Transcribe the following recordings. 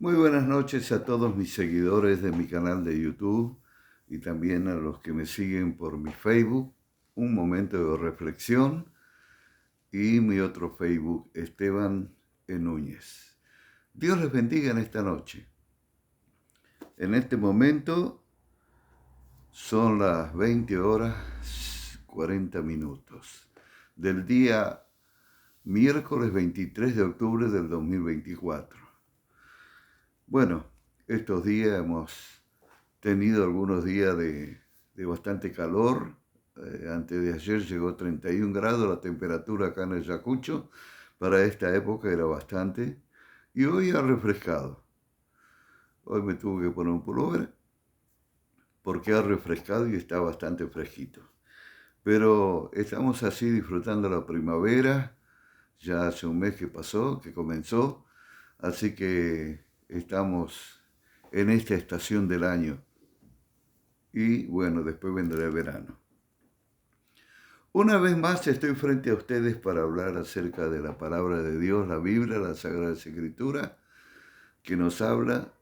Muy buenas noches a todos mis seguidores de mi canal de YouTube y también a los que me siguen por mi Facebook, Un Momento de Reflexión, y mi otro Facebook, Esteban E. Núñez. Dios les bendiga en esta noche. En este momento son las 20 horas 40 minutos del día miércoles 23 de octubre del 2024. Bueno, estos días hemos tenido algunos días de bastante calor. Antes de ayer llegó 31 grados la temperatura acá en el Ayacucho. Para esta época era bastante. Y hoy ha refrescado. Hoy me tuve que poner un pullover porque ha refrescado y está bastante fresquito. Pero estamos así disfrutando la primavera. Ya hace un mes que pasó, que comenzó. Así que estamos en esta estación del año. Y bueno, después vendrá el verano. Una vez más estoy frente a ustedes para hablar acerca de la palabra de Dios, la Biblia, la Sagrada Escritura, que nos habla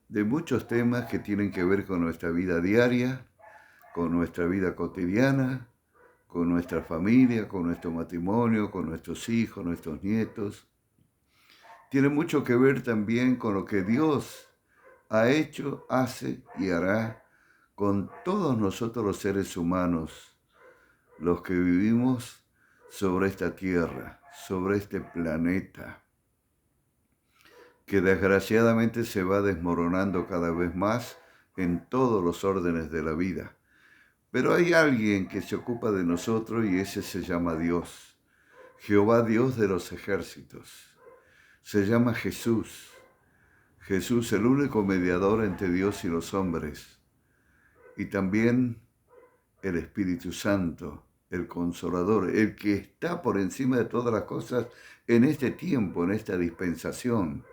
de muchos temas que tienen que ver con nuestra vida diaria, con nuestra vida cotidiana, con nuestra familia, con nuestro matrimonio, con nuestros hijos, nuestros nietos. Tiene mucho que ver también con lo que Dios ha hecho, hace y hará con todos nosotros los seres humanos, los que vivimos sobre esta tierra, sobre este planeta, que desgraciadamente se va desmoronando cada vez más en todos los órdenes de la vida. Pero hay alguien que se ocupa de nosotros y ese se llama Dios, Jehová Dios de los ejércitos. Se llama Jesús, Jesús el único mediador entre Dios y los hombres. Y también el Espíritu Santo, el Consolador, el que está por encima de todas las cosas en este tiempo, en esta dispensación,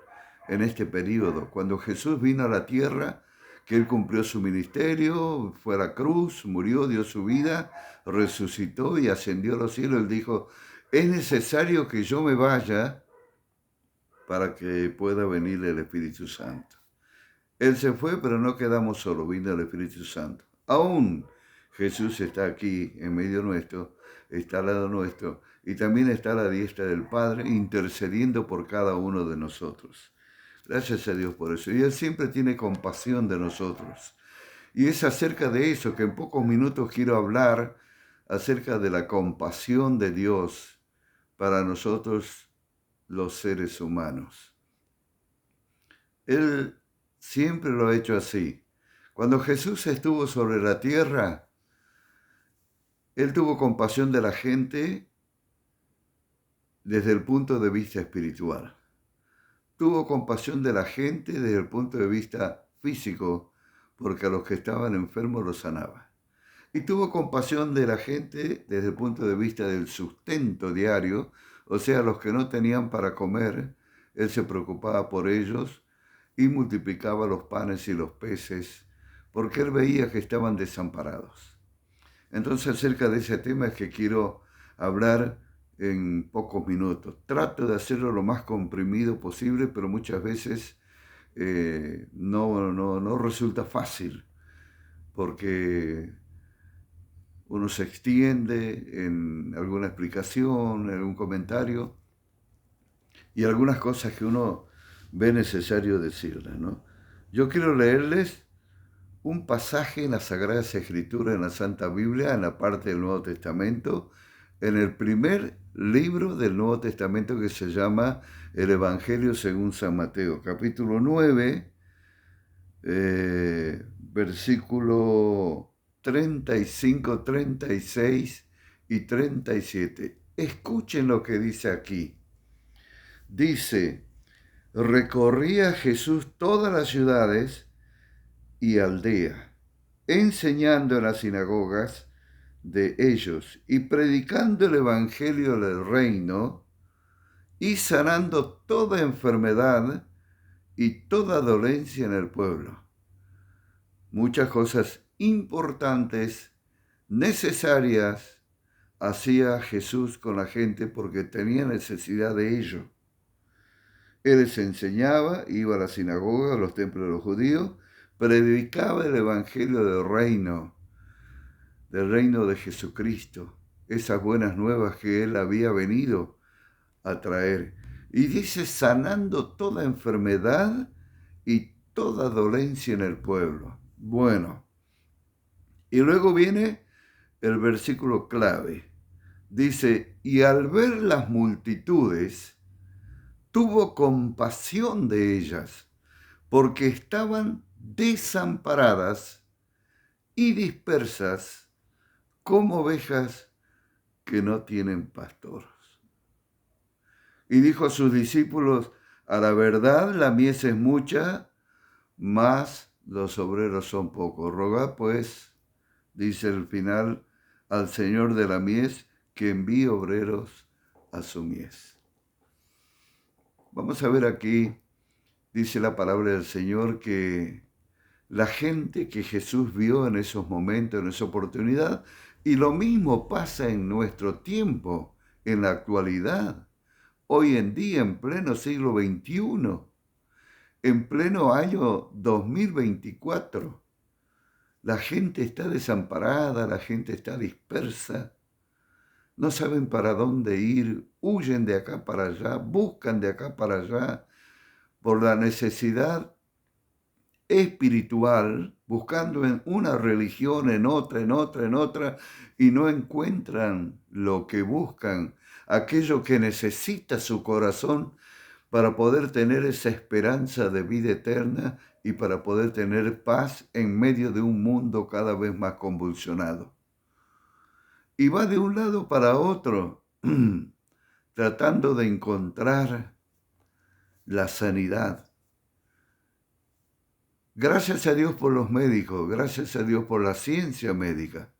en este periodo. Cuando Jesús vino a la tierra, que Él cumplió su ministerio, fue a la cruz, murió, dio su vida, resucitó y ascendió a los cielos. Él dijo, es necesario que yo me vaya para que pueda venir el Espíritu Santo. Él se fue, pero no quedamos solos, vino el Espíritu Santo. Aún Jesús está aquí en medio nuestro, está al lado nuestro y también está a la diestra del Padre intercediendo por cada uno de nosotros. Gracias a Dios por eso. Y Él siempre tiene compasión de nosotros. Y es acerca de eso que en pocos minutos quiero hablar, acerca de la compasión de Dios para nosotros los seres humanos. Él siempre lo ha hecho así. Cuando Jesús estuvo sobre la tierra, Él tuvo compasión de la gente desde el punto de vista espiritual. Tuvo compasión de la gente desde el punto de vista físico, porque a los que estaban enfermos los sanaba. Y tuvo compasión de la gente desde el punto de vista del sustento diario, o sea, los que no tenían para comer, Él se preocupaba por ellos y multiplicaba los panes y los peces, porque Él veía que estaban desamparados. Entonces, acerca de ese tema es que quiero hablar en pocos minutos. Trato de hacerlo lo más comprimido posible, pero muchas veces no resulta fácil, porque uno se extiende en alguna explicación, en algún comentario, y algunas cosas que uno ve necesario decirlas, ¿no? Yo quiero leerles un pasaje en las Sagradas Escrituras, en la Santa Biblia, en la parte del Nuevo Testamento, en el primer libro del Nuevo Testamento que se llama el Evangelio según San Mateo, capítulo 9, versículo 35, 36 y 37. Escuchen lo que dice aquí. Dice, recorría Jesús todas las ciudades y aldeas, enseñando en las sinagogas de ellos y predicando el evangelio del reino y sanando toda enfermedad y toda dolencia en el pueblo. Muchas cosas importantes, necesarias, hacía Jesús con la gente porque tenía necesidad de ello. Él les enseñaba, iba a la sinagoga, a los templos de los judíos, predicaba el evangelio del reino de Jesucristo, esas buenas nuevas que él había venido a traer. Y dice, sanando toda enfermedad y toda dolencia en el pueblo. Bueno, y luego viene el versículo clave. Dice, y al ver las multitudes, tuvo compasión de ellas, porque estaban desamparadas y dispersas como ovejas que no tienen pastor. Y dijo a sus discípulos, a la verdad la mies es mucha, mas los obreros son pocos. Rogad pues, dice el final, al Señor de la mies que envíe obreros a su mies. Vamos a ver aquí, dice la palabra del Señor, que la gente que Jesús vio en esos momentos, en esa oportunidad, y lo mismo pasa en nuestro tiempo, en la actualidad, hoy en día, en pleno siglo XXI, en pleno año 2024. La gente está desamparada, la gente está dispersa, no saben para dónde ir, huyen de acá para allá, buscan de acá para allá, por la necesidad espiritual, buscando en una religión, en otra, y no encuentran lo que buscan, aquello que necesita su corazón para poder tener esa esperanza de vida eterna y para poder tener paz en medio de un mundo cada vez más convulsionado. Y va de un lado para otro, tratando de encontrar la sanidad. Gracias a Dios por los médicos, gracias a Dios por la ciencia médica,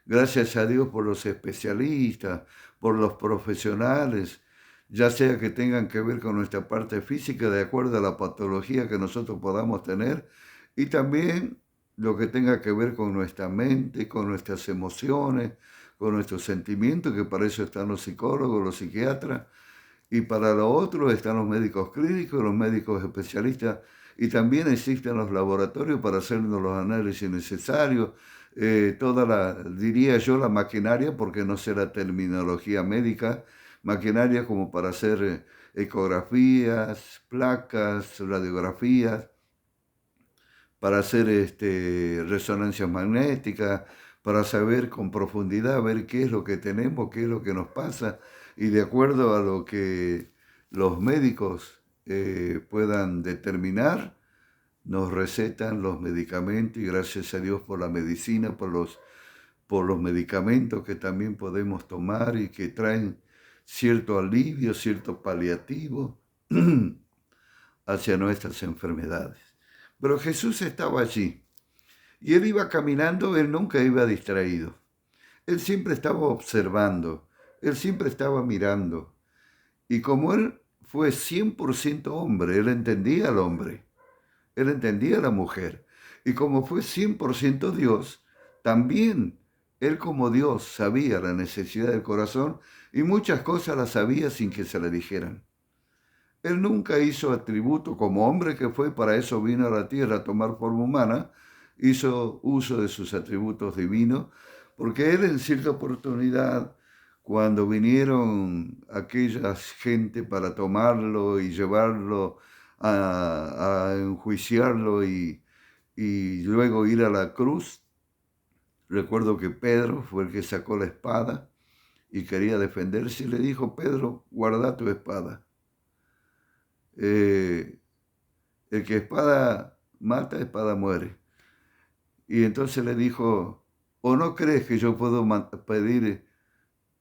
gracias a Dios por los especialistas, por los profesionales, ya sea que tengan que ver con nuestra parte física de acuerdo a la patología que nosotros podamos tener, y también lo que tenga que ver con nuestra mente, con nuestras emociones, con nuestros sentimientos, que para eso están los psicólogos, los psiquiatras, y para lo otro están los médicos clínicos, los médicos especialistas, y también existen los laboratorios para hacernos los análisis necesarios, diría yo, la maquinaria, porque no sé la terminología médica, maquinaria como para hacer ecografías, placas, radiografías, para hacer resonancias magnéticas, para saber con profundidad, ver qué es lo que tenemos, qué es lo que nos pasa, y de acuerdo a lo que los médicos puedan determinar, nos recetan los medicamentos, y gracias a Dios por la medicina, por los medicamentos que también podemos tomar y que traen cierto alivio, cierto paliativo hacia nuestras enfermedades. Pero Jesús estaba allí y él iba caminando, él nunca iba distraído. Él siempre estaba observando, él siempre estaba mirando. Y como él fue 100% hombre, él entendía al hombre, él entendía a la mujer. Y como fue 100% Dios, también él como Dios sabía la necesidad del corazón y muchas cosas las sabía sin que se le dijeran. Él nunca hizo atributo como hombre que fue, para eso vino a la tierra a tomar forma humana, hizo uso de sus atributos divinos, porque él en cierta oportunidad, cuando vinieron aquella gente para tomarlo y llevarlo a enjuiciarlo y luego ir a la cruz, recuerdo que Pedro fue el que sacó la espada y quería defenderse y le dijo, Pedro, guarda tu espada. El que espada mata, espada muere. Y entonces le dijo, ¿o no crees que yo puedo pedir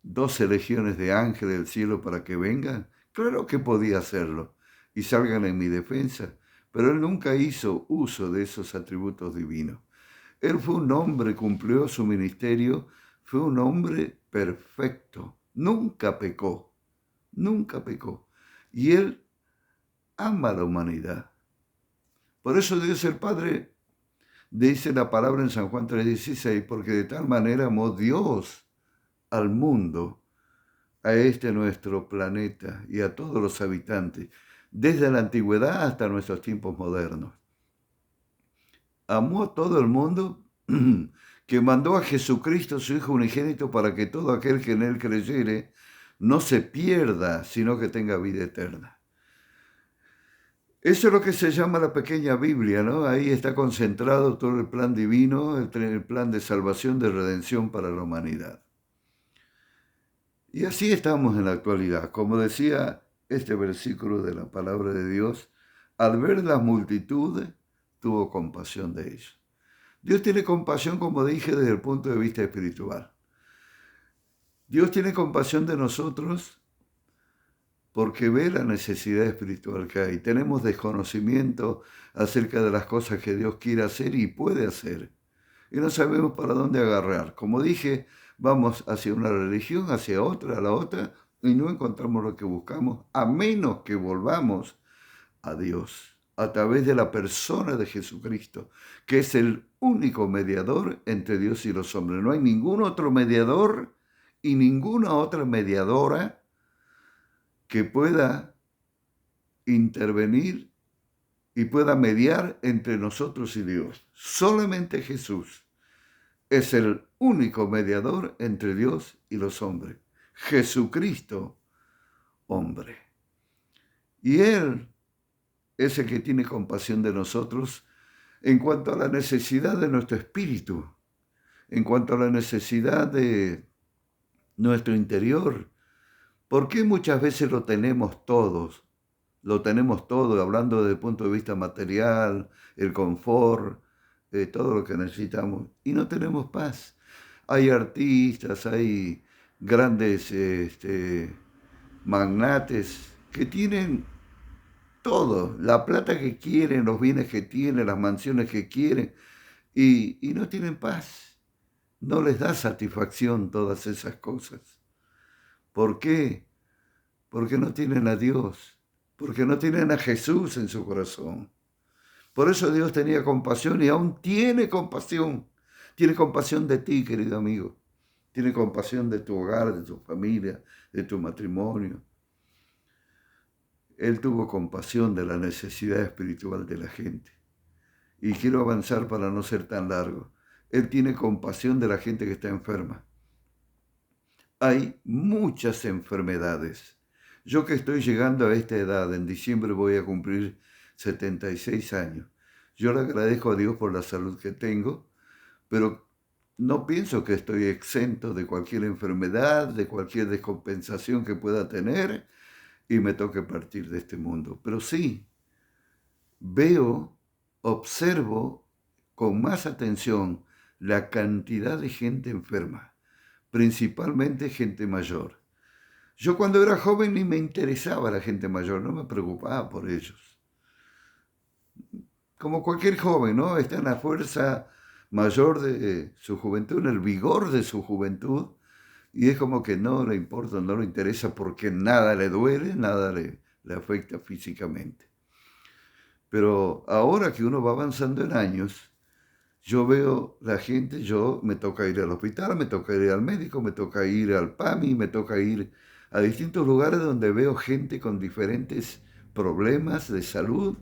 12 legiones de ángeles del cielo para que vengan? Claro que podía hacerlo y salgan en mi defensa, pero él nunca hizo uso de esos atributos divinos. Él fue un hombre, cumplió su ministerio, fue un hombre perfecto, nunca pecó, nunca pecó. Y él ama a la humanidad. Por eso Dios el Padre dice la palabra en San Juan 3:16, porque de tal manera amó Dios al mundo, a este nuestro planeta y a todos los habitantes, desde la antigüedad hasta nuestros tiempos modernos. Amó a todo el mundo, que mandó a Jesucristo, su Hijo unigénito, para que todo aquel que en Él creyere no se pierda, sino que tenga vida eterna. Eso es lo que se llama la pequeña Biblia, ¿no? Ahí está concentrado todo el plan divino, el plan de salvación, de redención para la humanidad. Y así estamos en la actualidad. Como decía este versículo de la palabra de Dios, al ver las multitudes, tuvo compasión de ellos. Dios tiene compasión, como dije, desde el punto de vista espiritual. Dios tiene compasión de nosotros porque ve la necesidad espiritual que hay. Tenemos desconocimiento acerca de las cosas que Dios quiere hacer y puede hacer. Y no sabemos para dónde agarrar. Como dije, vamos hacia una religión, hacia otra, a la otra, y no encontramos lo que buscamos, a menos que volvamos a Dios, a través de la persona de Jesucristo, que es el único mediador entre Dios y los hombres. No hay ningún otro mediador y ninguna otra mediadora que pueda intervenir y pueda mediar entre nosotros y Dios. Solamente Jesús es el único mediador entre Dios y los hombres. Jesucristo, hombre. Y Él es el que tiene compasión de nosotros en cuanto a la necesidad de nuestro espíritu, en cuanto a la necesidad de nuestro interior. ¿Por qué muchas veces lo tenemos todos? Lo tenemos todo, hablando desde el punto de vista material, el confort, todo lo que necesitamos, y no tenemos paz. Hay artistas, hay grandes magnates que tienen todo, la plata que quieren, los bienes que tienen, las mansiones que quieren, y no tienen paz. No les da satisfacción todas esas cosas. ¿Por qué? Porque no tienen a Dios, porque no tienen a Jesús en su corazón. Por eso Dios tenía compasión y aún tiene compasión. Tiene compasión de ti, querido amigo. Tiene compasión de tu hogar, de tu familia, de tu matrimonio. Él tuvo compasión de la necesidad espiritual de la gente. Y quiero avanzar para no ser tan largo. Él tiene compasión de la gente que está enferma. Hay muchas enfermedades. Yo que estoy llegando a esta edad, en diciembre voy a cumplir 76 años. Yo le agradezco a Dios por la salud que tengo, pero no pienso que estoy exento de cualquier enfermedad, de cualquier descompensación que pueda tener y me toque partir de este mundo. Pero sí, veo, observo con más atención la cantidad de gente enferma, principalmente gente mayor. Yo cuando era joven ni me interesaba la gente mayor, no me preocupaba por ellos. Como cualquier joven, ¿no? Está en la fuerza mayor de su juventud, en el vigor de su juventud, y es como que no le importa, no le interesa porque nada le duele, nada le afecta físicamente. Pero ahora que uno va avanzando en años, yo veo la gente, me toca ir al hospital, me toca ir al médico, me toca ir al PAMI, me toca ir a distintos lugares donde veo gente con diferentes problemas de salud,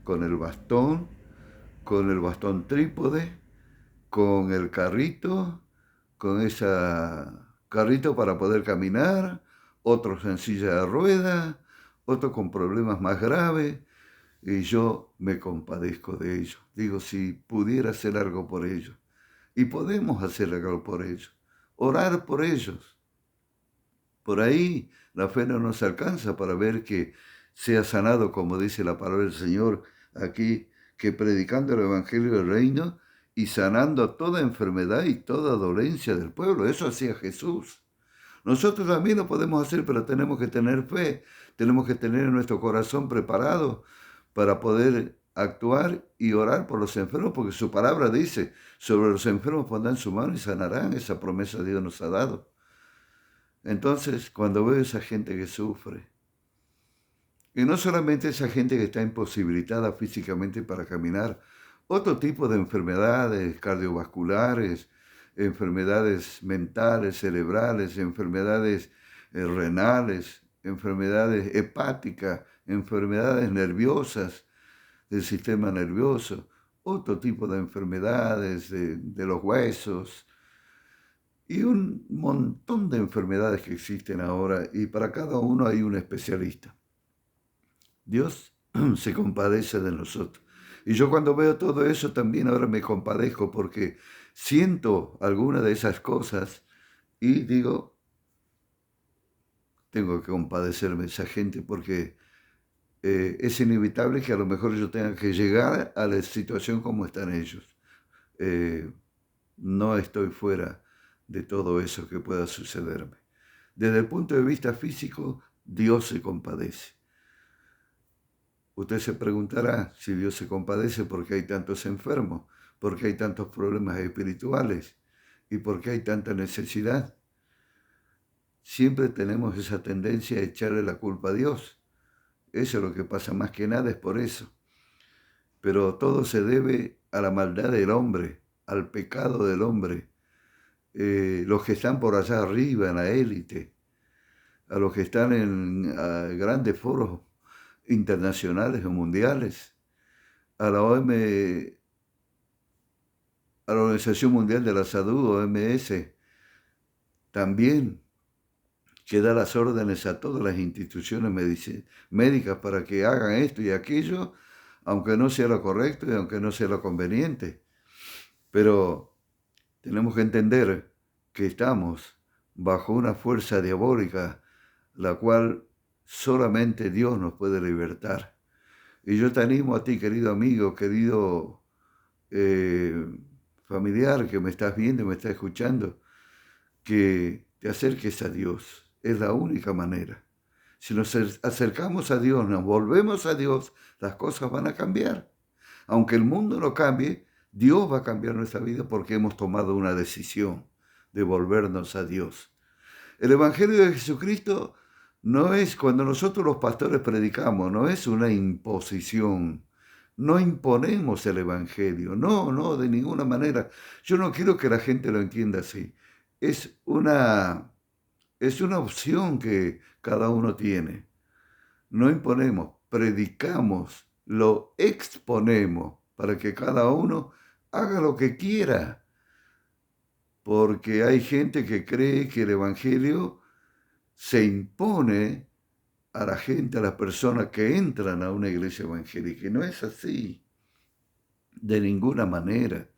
con el bastón trípode, con el carrito, con ese carrito para poder caminar, otros en silla de ruedas, otros con problemas más graves, y yo me compadezco de ellos. Digo, si pudiera hacer algo por ellos, y podemos hacer algo por ellos, orar por ellos. Por ahí la fe no nos alcanza para ver que sea sanado, como dice la palabra del Señor aquí, que predicando el Evangelio del Reino y sanando toda enfermedad y toda dolencia del pueblo. Eso hacía Jesús. Nosotros también lo podemos hacer, pero tenemos que tener fe, tenemos que tener nuestro corazón preparado para poder actuar y orar por los enfermos, porque su palabra dice, sobre los enfermos pondrán su mano y sanarán. Esa promesa Dios nos ha dado. Entonces, cuando veo esa gente que sufre, y no solamente esa gente que está imposibilitada físicamente para caminar, otro tipo de enfermedades cardiovasculares, enfermedades mentales, cerebrales, enfermedades renales, enfermedades hepáticas, enfermedades nerviosas del sistema nervioso, otro tipo de enfermedades de los huesos y un montón de enfermedades que existen ahora, y para cada uno hay un especialista. Dios se compadece de nosotros. Y yo cuando veo todo eso también ahora me compadezco porque siento alguna de esas cosas y digo, tengo que compadecerme de esa gente porque es inevitable que a lo mejor yo tenga que llegar a la situación como están ellos. Eh, no estoy fuera de todo eso que pueda sucederme. Desde el punto de vista físico, Dios se compadece. Usted se preguntará si Dios se compadece porque hay tantos enfermos, porque hay tantos problemas espirituales y porque hay tanta necesidad. Siempre tenemos esa tendencia a echarle la culpa a Dios. Eso es lo que pasa, más que nada es por eso. Pero todo se debe a la maldad del hombre, al pecado del hombre. Los que están por allá arriba en la élite, a los que están en grandes foros internacionales o mundiales, a la a la Organización Mundial de la Salud, OMS, también, que da las órdenes a todas las instituciones médicas para que hagan esto y aquello, aunque no sea lo correcto y aunque no sea lo conveniente. Pero tenemos que entender que estamos bajo una fuerza diabólica, la cual solamente Dios nos puede libertar. Y yo te animo a ti, querido amigo, querido familiar que me estás viendo, me estás escuchando, que te acerques a Dios. Es la única manera. Si nos acercamos a Dios, nos volvemos a Dios, las cosas van a cambiar. Aunque el mundo no cambie, Dios va a cambiar nuestra vida porque hemos tomado una decisión de volvernos a Dios. El Evangelio de Jesucristo no es, cuando nosotros los pastores predicamos, no es una imposición. No imponemos el Evangelio, no, de ninguna manera. Yo no quiero que la gente lo entienda así. Es una opción que cada uno tiene. No imponemos, predicamos, lo exponemos para que cada uno haga lo que quiera. Porque hay gente que cree que el Evangelio se impone a la gente, a las personas que entran a una iglesia evangélica. Y no es así, de ninguna manera.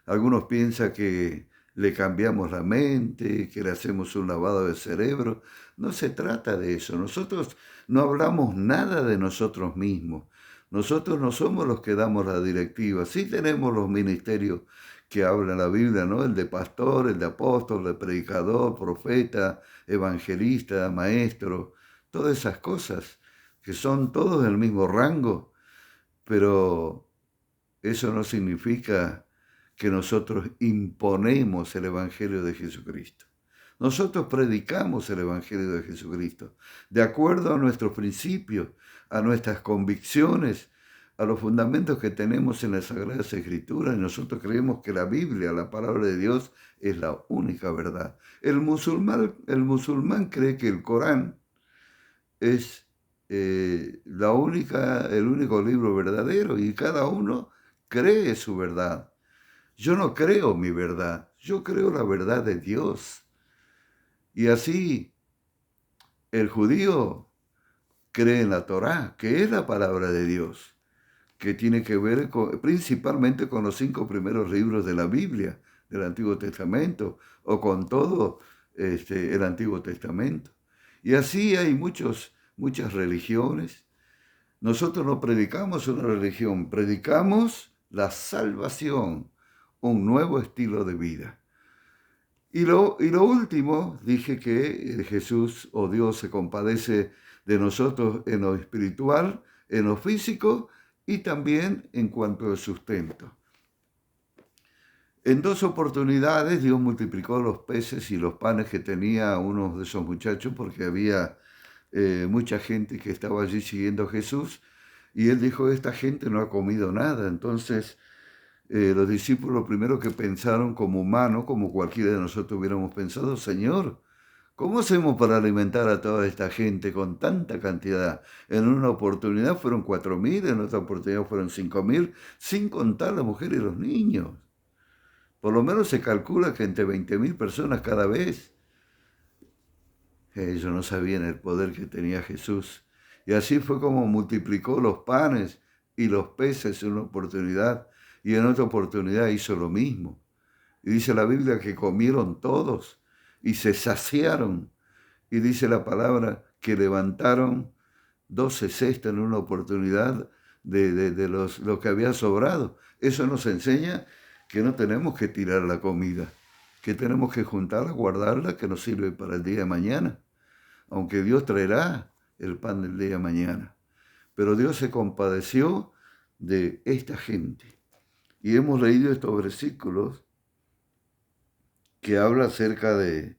Algunos piensan que le cambiamos la mente, que le hacemos un lavado de cerebro. No se trata de eso. Nosotros no hablamos nada de nosotros mismos. Nosotros no somos los que damos la directiva. Sí tenemos los ministerios que habla la Biblia, ¿no? El de pastor, el de apóstol, el de predicador, profeta, evangelista, maestro, todas esas cosas que son todos del mismo rango, pero eso no significa que nosotros imponemos el Evangelio de Jesucristo. Nosotros predicamos el Evangelio de Jesucristo de acuerdo a nuestros principios, a nuestras convicciones, a los fundamentos que tenemos en las Sagradas Escrituras. Y nosotros creemos que la Biblia, la palabra de Dios, es la única verdad. El musulmán cree que el Corán es el único libro verdadero y cada uno cree su verdad. Yo no creo mi verdad, yo creo la verdad de Dios. Y así el judío cree en la Torá, que es la palabra de Dios, que tiene que ver principalmente con los 5 primeros libros de la Biblia, del Antiguo Testamento, o con todo el Antiguo Testamento. Y así hay muchas religiones. Nosotros no predicamos una religión, predicamos la salvación, un nuevo estilo de vida. Y lo último, dije que Jesús o Dios se compadece de nosotros en lo espiritual, en lo físico y también en cuanto al sustento. En 2 oportunidades Dios multiplicó los peces y los panes que tenía uno de esos muchachos porque había mucha gente que estaba allí siguiendo a Jesús y él dijo, esta gente no ha comido nada. Entonces los discípulos primero que pensaron como humanos, como cualquiera de nosotros hubiéramos pensado, Señor, ¿Cómo hacemos para alimentar a toda esta gente con tanta cantidad? En una oportunidad fueron 4.000, en otra oportunidad fueron 5.000, sin contar las mujeres y los niños. Por lo menos se calcula que entre 20.000 personas cada vez. Ellos no sabían el poder que tenía Jesús. Y así fue como multiplicó los panes y los peces en una oportunidad, y en otra oportunidad hizo lo mismo. Y dice la Biblia que comieron todos y se saciaron. Y dice la palabra que levantaron 12 cestas en una oportunidad de lo que había sobrado. Eso nos enseña que no tenemos que tirar la comida, que tenemos que juntarla, guardarla, que nos sirve para el día de mañana. Aunque Dios traerá el pan del día de mañana. Pero Dios se compadeció de esta gente. Y hemos leído estos versículos que habla acerca de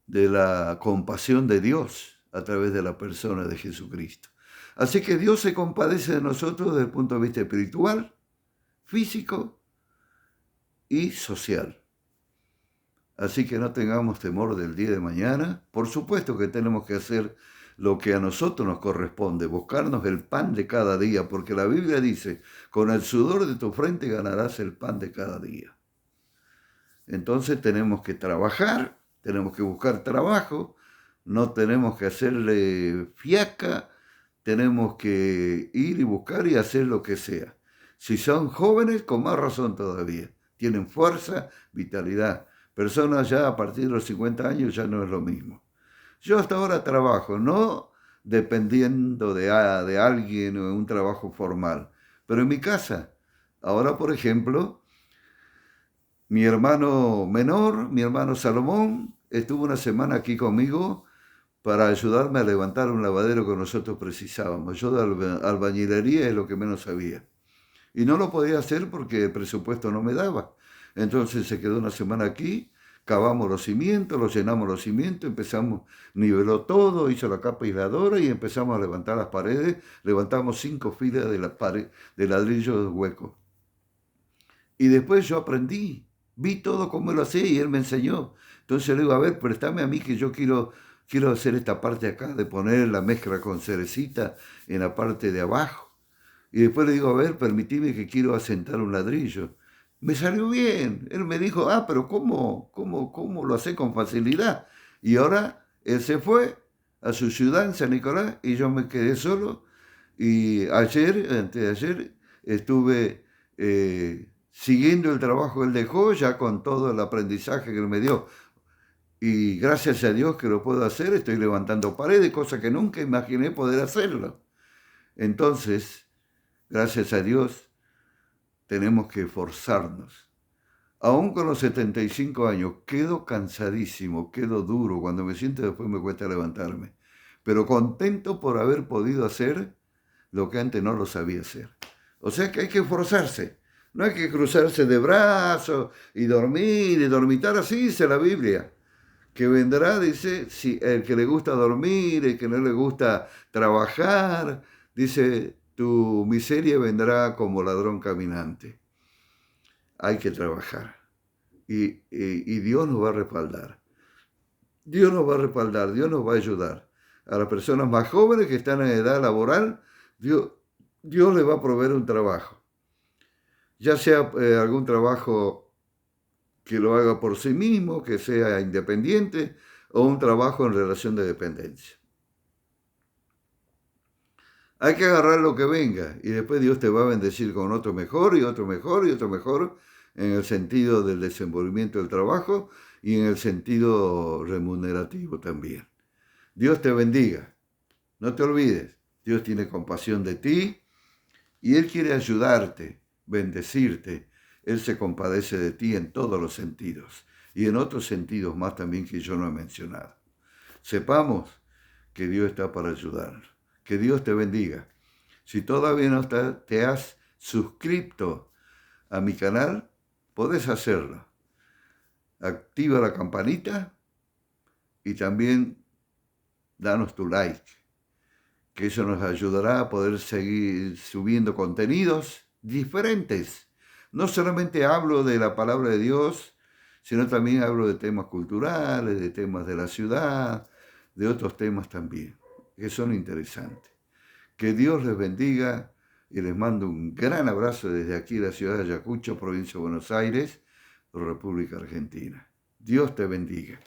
la compasión de Dios a través de la persona de Jesucristo. Así que Dios se compadece de nosotros desde el punto de vista espiritual, físico y social. Así que no tengamos temor del día de mañana. Por supuesto que tenemos que hacer lo que a nosotros nos corresponde, buscarnos el pan de cada día, porque la Biblia dice, con el sudor de tu frente ganarás el pan de cada día. Entonces tenemos que trabajar, tenemos que buscar trabajo, no tenemos que hacerle fiaca, tenemos que ir y buscar y hacer lo que sea. Si son jóvenes, con más razón todavía, tienen fuerza, vitalidad. Personas ya a partir de los 50 años ya no es lo mismo. Yo hasta ahora trabajo, no dependiendo de alguien o de un trabajo formal, pero en mi casa. Ahora, por ejemplo, mi hermano menor, mi hermano Salomón, estuvo una semana aquí conmigo para ayudarme a levantar un lavadero que nosotros precisábamos. Yo de albañilería es lo que menos sabía. Y no lo podía hacer porque el presupuesto no me daba. Entonces se quedó una semana aquí, cavamos los cimientos, los llenamos los cimientos, empezamos, niveló todo, hizo la capa aisladora y empezamos a levantar las paredes. Levantamos 5 filas de ladrillos huecos. Y después yo aprendí, vi todo cómo lo hacía y él me enseñó. Entonces le digo, a ver, préstame a mí que yo quiero hacer esta parte acá, de poner la mezcla con cerecita en la parte de abajo. Y después le digo, a ver, permitime que quiero asentar un ladrillo. Me salió bien. Él me dijo, pero ¿cómo lo hace con facilidad? Y ahora él se fue a su ciudad en San Nicolás y yo me quedé solo. Y antes de ayer, estuve siguiendo el trabajo que él dejó, ya con todo el aprendizaje que él me dio. Y gracias a Dios que lo puedo hacer, estoy levantando paredes, cosa que nunca imaginé poder hacerlo. Entonces, gracias a Dios, tenemos que esforzarnos. Aún con los 75 años, quedo cansadísimo, quedo duro. Cuando me siento después me cuesta levantarme. Pero contento por haber podido hacer lo que antes no lo sabía hacer. O sea que hay que esforzarse. No hay que cruzarse de brazos y dormir y dormitar. Así dice la Biblia. Que vendrá, dice, si el que le gusta dormir, el que no le gusta trabajar, dice, tu miseria vendrá como ladrón caminante. Hay que trabajar y Dios nos va a respaldar. Dios nos va a respaldar, Dios nos va a ayudar. A las personas más jóvenes que están en edad laboral, Dios les va a proveer un trabajo. Ya sea algún trabajo que lo haga por sí mismo, que sea independiente, o un trabajo en relación de dependencia. Hay que agarrar lo que venga y después Dios te va a bendecir con otro mejor y otro mejor y otro mejor en el sentido del desenvolvimiento del trabajo y en el sentido remunerativo también. Dios te bendiga. No te olvides, Dios tiene compasión de ti y Él quiere ayudarte, bendecirte. Él se compadece de ti en todos los sentidos y en otros sentidos más también que yo no he mencionado. Sepamos que Dios está para ayudarnos. Que Dios te bendiga. Si todavía no te has suscrito a mi canal, podés hacerlo. Activa la campanita y también danos tu like, que eso nos ayudará a poder seguir subiendo contenidos diferentes. No solamente hablo de la palabra de Dios, sino también hablo de temas culturales, de temas de la ciudad, de otros temas también, que son interesantes. Que Dios les bendiga y les mando un gran abrazo desde aquí, la ciudad de Ayacucho, provincia de Buenos Aires, República Argentina. Dios te bendiga.